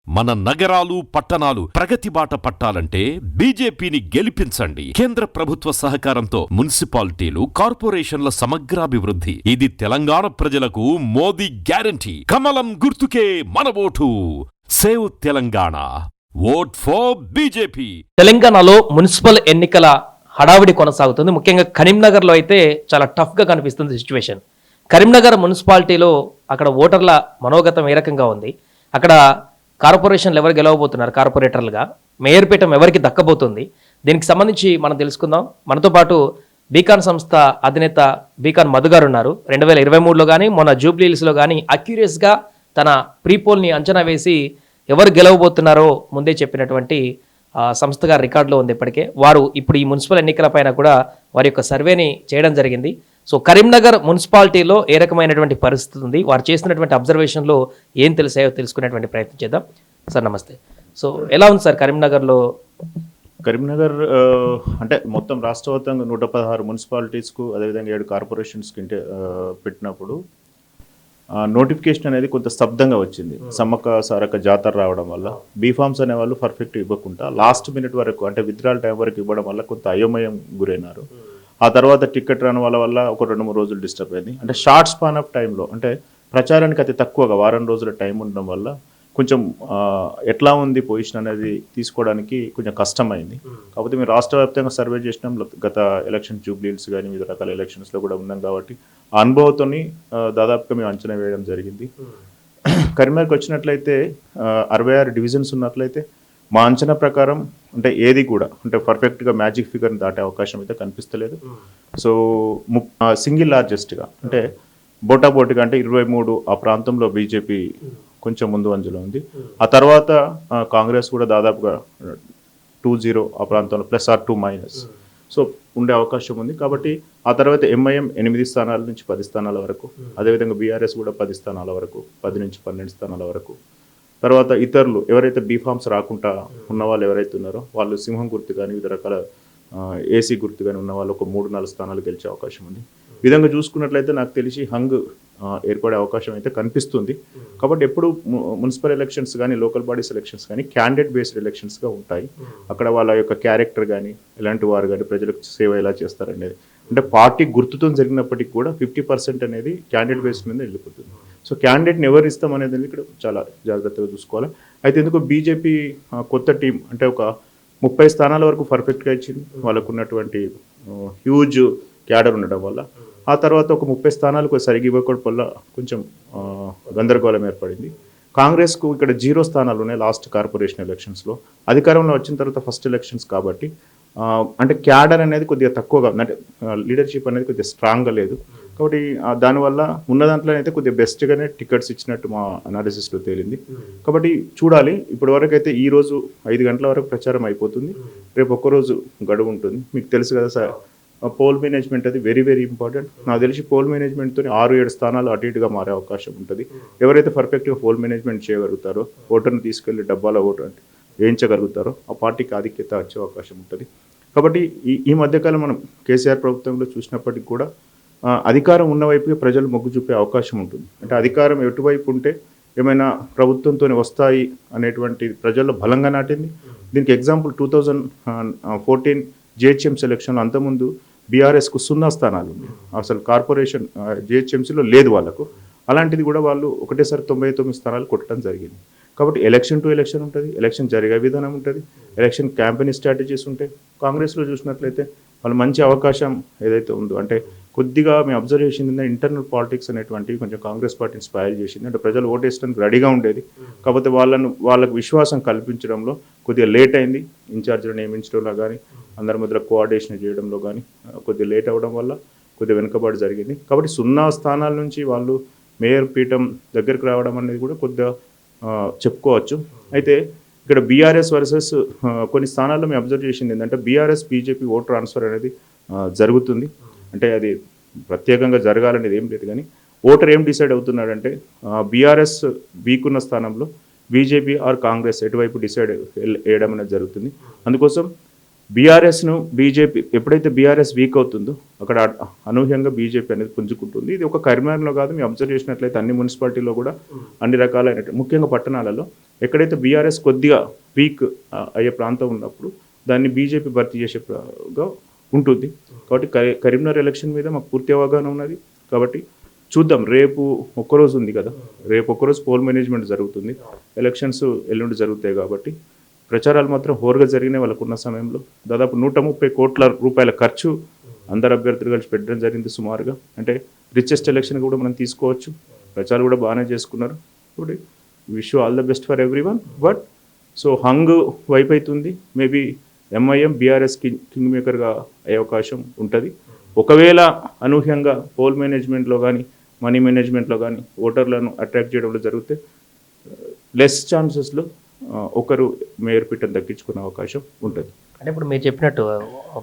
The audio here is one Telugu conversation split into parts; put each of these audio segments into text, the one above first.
మన నగరాలు పట్టణాలు ప్రగతి బాట పట్టాలంటే బీజేపీని గెలిపించండి. కేంద్ర ప్రభుత్వ సహకారంతో మున్సిపాలిటీలు, కార్పొరేషన్ల సమగ్రాభివృద్ధి. ఇది తెలంగాణ ప్రజలకు మోదీ గ్యారంటీ. కమలం గుర్తుకే మన vote. Save Telangana. Vote for BJP. తెలంగాణలో మున్సిపల్ ఎన్నికల హడావిడి కొనసాగుతుంది. ముఖ్యంగా కరీంనగర్లో అయితే చాలా టఫ్గా కనిపిస్తుంది సిచ్యువేషన్. కరీంనగర్ మున్సిపాలిటీలో అక్కడ ఓటర్ల మనోగతం ఏ రకంగా ఉంది, అక్కడ కార్పొరేషన్లు ఎవరు గెలవబోతున్నారు, కార్పొరేటర్లుగా మేయర్ పీఠం ఎవరికి దక్కబోతుంది, దీనికి సంబంధించి మనం తెలుసుకుందాం. మనతో పాటు బీకాన్ సంస్థ అధినేత బీకాన్ మధు గారు ఉన్నారు. 2023లో కానీ మొన్న జూబ్లీహిల్స్లో కానీ అక్యూరియస్గా తన ప్రీపోల్ని అంచనా వేసి ఎవరు గెలవబోతున్నారో ముందే చెప్పినటువంటి సంస్థగా రికార్డులో ఉంది. ఇప్పటికే వారు ఇప్పుడు ఈ మున్సిపల్ ఎన్నికల పైన కూడా వారి యొక్క సర్వేని చేయడం జరిగింది. సో కరీంనగర్ మున్సిపాలిటీలో ఏ రకమైనటువంటి పరిస్థితి ఉంది, వారు చేసినటువంటి అబ్జర్వేషన్లో ఏం తెలిసాయో తెలుసుకునేటువంటి ప్రయత్నం చేద్దాం. సార్ నమస్తే. సో ఎలా ఉంది సార్ కరీంనగర్లో? కరీంనగర్ అంటే మొత్తం రాష్ట్రవ్యాప్తంగా 116 మున్సిపాలిటీస్కు అదేవిధంగా 7 కార్పొరేషన్స్కి పెట్టినప్పుడు నోటిఫికేషన్ అనేది కొంత స్తబ్దంగా వచ్చింది. సమ్మక్క సారక్క జాతర రావడం వల్ల బీఫామ్స్ అనేవాళ్ళు పర్ఫెక్ట్ ఇవ్వకుండా లాస్ట్ మినిట్ వరకు అంటే విత్డ్రాల్ టైం వరకు ఇవ్వడం వల్ల కొంత అయోమయం గురైనారు. ఆ తర్వాత టికెట్ రాని వాళ్ళ వల్ల ఒక 2-3 రోజులు డిస్టర్బ్ అయింది. అంటే షార్ట్ స్పాన్ ఆఫ్ టైంలో అంటే ప్రచారానికి అతి తక్కువగా వారం రోజుల టైం ఉండడం వల్ల కొంచెం ఎట్లా ఉంది పొజిషన్ అనేది తీసుకోవడానికి కొంచెం కష్టమైంది. కాకపోతే మేము రాష్ట్ర వ్యాప్తంగా సర్వే చేసినాం. గత ఎలక్షన్ జూబ్లీహిల్స్ కానీ వివిధ రకాల ఎలక్షన్స్లో కూడా ఉన్నాం కాబట్టి ఆ అనుభవంతో దాదాపుగా మేము అంచనా వేయడం జరిగింది. కరీంనగర్కి వచ్చినట్లయితే 66 డివిజన్స్ ఉన్నట్లయితే మా అంచనా ప్రకారం అంటే ఏది కూడా అంటే పర్ఫెక్ట్గా మ్యాజిక్ ఫిగర్ని దాటే అవకాశం అయితే కనిపిస్తలేదు. సో సింగిల్ లార్జెస్ట్గా అంటే బోటాబోటిగా అంటే 23 ఆ ప్రాంతంలో బీజేపీ కొంచెం ముందు అంజలో ఉంది. ఆ తర్వాత కాంగ్రెస్ కూడా దాదాపుగా 20 ఆ ప్రాంతంలో +2- సో ఉండే అవకాశం ఉంది. కాబట్టి ఆ తర్వాత ఎంఐఎం 8 స్థానాల నుంచి 10 స్థానాల వరకు, అదేవిధంగా బీఆర్ఎస్ కూడా 10 స్థానాల వరకు, 10 నుంచి 12 స్థానాల వరకు. తర్వాత ఇతరులు ఎవరైతే బీఫామ్స్ రాకుండా ఉన్న వాళ్ళు ఎవరైతే ఉన్నారో వాళ్ళు సింహం గుర్తు కానీ వివిధ రకాల ఏసీ గుర్తు కానీ ఉన్న వాళ్ళు ఒక 3-4 స్థానాలు గెలిచే అవకాశం ఉంది. ఈ విధంగా చూసుకున్నట్లయితే నాకు తెలిసి హంగ్ ఏర్పడే అవకాశం అయితే కనిపిస్తుంది. కాబట్టి ఎప్పుడు మున్సిపల్ ఎలక్షన్స్ కానీ లోకల్ బాడీస్ ఎలక్షన్స్ కానీ క్యాండిడేట్ బేస్డ్ ఎలక్షన్స్గా ఉంటాయి. అక్కడ వాళ్ళ యొక్క క్యారెక్టర్ కానీ ఎలాంటి వారు కానీ ప్రజలకు సేవ ఎలా చేస్తారనేది అంటే పార్టీ గుర్తుతో జరిగినప్పటికీ కూడా 50% అనేది క్యాండిడేట్ బేస్డ్ మీద వెళ్ళిపోతుంది. సో క్యాండిడేట్ని ఎవరు ఇస్తాం అనేది ఇక్కడ చాలా జాగ్రత్తగా చూసుకోవాలి. అయితే ఎందుకు బీజేపీ కొత్త టీం అంటే ఒక 30 స్థానాల వరకు పర్ఫెక్ట్గా ఇచ్చింది. వాళ్ళకు ఉన్నటువంటి హ్యూజ్ క్యాడర్ ఉండడం వల్ల ఆ తర్వాత ఒక 30 స్థానాలకు సరిగ్గా ఇవ్వకపోవడం వల్ల కొంచెం గందరగోళం ఏర్పడింది. కాంగ్రెస్కు ఇక్కడ 0 స్థానాలు ఉన్నాయి లాస్ట్ కార్పొరేషన్ ఎలక్షన్స్లో. అధికారంలో వచ్చిన తర్వాత ఫస్ట్ ఎలక్షన్స్ కాబట్టి అంటే క్యాడర్ అనేది కొద్దిగా తక్కువగా అంటే లీడర్షిప్ అనేది కొద్దిగా స్ట్రాంగ్గా లేదు. కాబట్టి దానివల్ల ఉన్న దాంట్లో అయితే కొద్దిగా బెస్ట్గానే టికెట్స్ ఇచ్చినట్టు మా అనాలిసిస్లో తేలింది. కాబట్టి చూడాలి. ఇప్పటి వరకు అయితే ఈరోజు 5 గంటల వరకు ప్రచారం అయిపోతుంది. రేపు ఒక్కరోజు గడువు ఉంటుంది. మీకు తెలుసు కదా సార్, పోల్ మేనేజ్మెంట్ అది వెరీ వెరీ ఇంపార్టెంట్. నాకు తెలిసి పోల్ మేనేజ్మెంట్తో 6-7 స్థానాలు అటు ఇటుగా మారే అవకాశం ఉంటుంది. ఎవరైతే పర్ఫెక్ట్గా పోల్ మేనేజ్మెంట్ చేయగలుగుతారో, ఓటర్ని తీసుకెళ్లి డబ్బాల ఓటు అంటే వేయించగలుగుతారో ఆ పార్టీకి ఆధిక్యత వచ్చే అవకాశం ఉంటుంది. కాబట్టి ఈ మధ్యకాలం మనం కేసీఆర్ ప్రభుత్వంలో చూసినప్పటికీ కూడా అధికారం ఉన్న వైపుకి ప్రజలు మొగ్గు చూపే అవకాశం ఉంటుంది. అంటే అధికారం ఎటువైపు ఉంటే ఏమైనా ప్రభుత్వంతో వస్తాయి అనేటువంటి ప్రజల్లో బలంగా నాటింది. దీనికి ఎగ్జాంపుల్ 2014 జిహెచ్ఎంసీ ఎలక్షన్లో అంతకుముందు బీఆర్ఎస్కు 0 స్థానాలు ఉంది. అసలు కార్పొరేషన్ జిహెచ్ఎంసీలో లేదు వాళ్ళకు. అలాంటిది కూడా వాళ్ళు ఒకటేసారి 99 స్థానాలు కొట్టడం జరిగింది. కాబట్టి ఎలక్షన్ టు ఎలక్షన్ ఉంటుంది, ఎలక్షన్ జరిగే విధానం ఉంటుంది, ఎలక్షన్ క్యాంపెయిన్ స్ట్రాటజీస్ ఉంటాయి. కాంగ్రెస్లో చూసినట్లయితే వాళ్ళు మంచి అవకాశం ఏదైతే ఉందో అంటే కొద్దిగా మేము అబ్జర్వ్ చేసింది ఇంటర్నల్ పాలిటిక్స్ అనేటువంటివి కొంచెం కాంగ్రెస్ పార్టీని స్పాయిల్ చేసింది. అంటే ప్రజలు ఓటేయడానికి రెడీగా ఉండేది. కాకపోతే వాళ్ళకు విశ్వాసం కల్పించడంలో కొద్దిగా లేట్ అయింది. ఇన్ఛార్జ్లను నియమించడంలో కానీ అందరి మధ్యలో కోఆర్డినేషన్ చేయడంలో కానీ కొద్దిగా లేట్ అవ్వడం వల్ల కొద్దిగా వెనుకబడి జరిగింది. కాబట్టి 0 స్థానాల నుంచి వాళ్ళు మేయర్ పీఠం దగ్గరికి రావడం అనేది కూడా కొద్దిగా చెప్పుకోవచ్చు. అయితే ఇక్కడ బీఆర్ఎస్ వర్సెస్ కొన్ని స్థానాల్లో మేము అబ్జర్వ్ చేసింది ఏంటంటే బీఆర్ఎస్ బీజేపీ ఓట్ ట్రాన్స్ఫర్ అనేది జరుగుతుంది. అంటే అది ప్రత్యేకంగా జరగాలనేది ఏం లేదు, కానీ ఓటర్ ఏం డిసైడ్ అవుతున్నాడంటే బీఆర్ఎస్ వీక్ ఉన్న స్థానంలో బీజేపీ ఆర్ కాంగ్రెస్ ఎటువైపు డిసైడ్ వేయడం అనేది జరుగుతుంది. అందుకోసం బీఆర్ఎస్ను బీజేపీ ఎప్పుడైతే బీఆర్ఎస్ వీక్ అవుతుందో అక్కడ అనూహ్యంగా బీజేపీ అనేది పుంజుకుంటుంది. ఇది ఒక కరీంనగర్లో కాదు, మీరు అబ్జర్వ్ చేసినట్లయితే అన్ని మున్సిపాలిటీలో కూడా అన్ని రకాలైన ముఖ్యంగా పట్టణాలలో ఎక్కడైతే బీఆర్ఎస్ కొద్దిగా వీక్ అయ్యే ప్రాంతం ఉన్నప్పుడు దాన్ని బీజేపీ భర్తీ చేసేగా ఉంటుంది. కాబట్టి కరీంనగర్ ఎలక్షన్ మీద మాకు పూర్తి అవగాహన ఉన్నది. కాబట్టి చూద్దాం, రేపు ఒక్కరోజు ఉంది కదా, రేపు ఒక్కరోజు పోల్ మేనేజ్మెంట్ జరుగుతుంది, ఎలక్షన్స్ ఎల్లుండి జరుగుతాయి. కాబట్టి ప్రచారాలు మాత్రం హోరుగా జరిగినాయి. వాళ్ళకున్న సమయంలో దాదాపు 130 కోట్ల రూపాయల ఖర్చు అందరు అభ్యర్థులు కలిసి పెట్టడం జరిగింది సుమారుగా. అంటే రిచెస్ట్ ఎలక్షన్ కూడా మనం తీసుకోవచ్చు. ప్రచారాలు కూడా బాగానే చేసుకున్నారు. కాబట్టి wish all the best for everyone. But so hung వైపు అవుతుంది. మేబీ ఎంఐఎం బీఆర్ఎస్ కింగ్ మేకర్గా అయ్యే అవకాశం ఉంటుంది. ఒకవేళ అనూహ్యంగా పోల్ మేనేజ్మెంట్లో కానీ మనీ మేనేజ్మెంట్లో కానీ ఓటర్లను అట్రాక్ట్ చేయడంలో జరిగితే లెస్ ఛాన్సెస్లో ఒకరు మేయర్ పీఠం దక్కించుకునే అవకాశం ఉంటుంది. అంటే ఇప్పుడు మీరు చెప్పినట్టు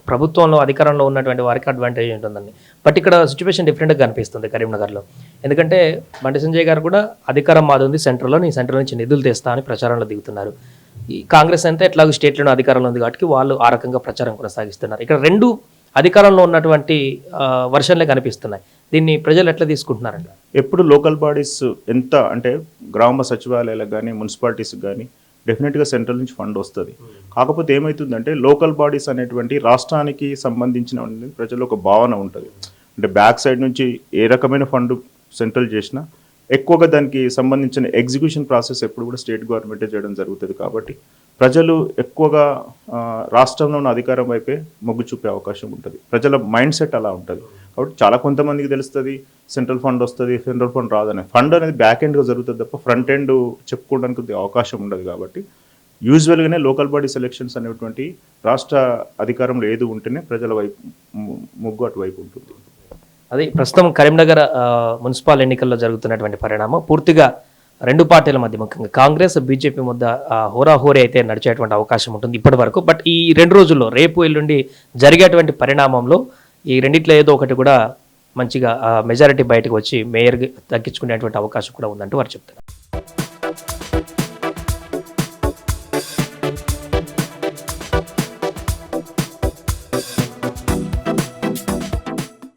ప్రభుత్వంలో అధికారంలో ఉన్నటువంటి వారికి అడ్వాంటేజ్ ఉంటుందండి. బట్ ఇక్కడ సిచ్యువేషన్ డిఫరెంట్గా కనిపిస్తుంది కరీంనగర్లో. ఎందుకంటే బండి సంజయ్ గారు కూడా అధికారం మాది ఉంది సెంట్రల్లో, నీ సెంట్రల్ నుంచి నిధులు తెస్తా అని ప్రచారంలో దిగుతున్నారు. ఈ కాంగ్రెస్ అంతా ఎట్లాగో స్టేట్లోనే అధికారంలో ఉంది కాబట్టి వాళ్ళు ఆ రకంగా ప్రచారం కొనసాగిస్తున్నారు. ఇక్కడ రెండు అధికారంలో ఉన్నటువంటి వర్షన్లే కనిపిస్తున్నాయి. దీన్ని ప్రజలు ఎట్లా తీసుకుంటున్నారండి? ఎప్పుడు లోకల్ బాడీస్ ఎంత అంటే గ్రామ సచివాలయాలకు కానీ మున్సిపాలిటీస్కి కానీ డెఫినెట్గా సెంట్రల్ నుంచి ఫండ్ వస్తుంది. కాకపోతే ఏమవుతుందంటే లోకల్ బాడీస్ అనేటువంటి రాష్ట్రానికి సంబంధించిన ప్రజలు ఒక భావన ఉంటుంది. అంటే బ్యాక్ సైడ్ నుంచి ఏ రకమైన ఫండ్ సెంట్రల్ చేసినా ఎక్కువగా దానికి సంబంధించిన ఎగ్జిక్యూషన్ ప్రాసెస్ ఎప్పుడు కూడా స్టేట్ గవర్నమెంటే చేయడం జరుగుతుంది. కాబట్టి ప్రజలు ఎక్కువగా రాష్ట్రంలో ఉన్న అధికారం వైపే మొగ్గు చూపే అవకాశం ఉంటుంది. ప్రజల మైండ్ సెట్ అలా ఉంటుంది. కాబట్టి చాలా కొంతమందికి తెలుస్తుంది సెంట్రల్ ఫండ్ వస్తుంది, సెంట్రల్ ఫండ్ రాదని. ఫండ్ అనేది బ్యాక్ ఎండ్గా జరుగుతుంది తప్ప ఫ్రంట్ ఎండ్ చెప్పుకోవడానికి అవకాశం ఉండదు. కాబట్టి యూజువల్గానే లోకల్ బాడీ సెలెక్షన్స్ అనేటువంటి రాష్ట్ర అధికారంలో ఏది ఉంటేనే ప్రజల వైపు మొగ్గు అటువైపు ఉంటుంది. అది ప్రస్తుతం కరీంనగర్ మున్సిపల్ ఎన్నికల్లో జరుగుతున్నటువంటి పరిణామం. పూర్తిగా రెండు పార్టీల మధ్య ముఖ్యంగా కాంగ్రెస్ బీజేపీ మధ్య హోరాహోరీ అయితే నడిచేటువంటి అవకాశం ఉంటుంది ఇప్పటి వరకు. బట్ ఈ 2 రోజుల్లో రేపు ఎల్లుండి జరిగేటువంటి పరిణామంలో ఈ రెండిట్లో ఏదో ఒకటి కూడా మంచిగా మెజారిటీ బయటకు వచ్చి మేయర్ దక్కించుకునేటువంటి అవకాశం కూడా ఉందంటూ వారు చెప్తున్నారు.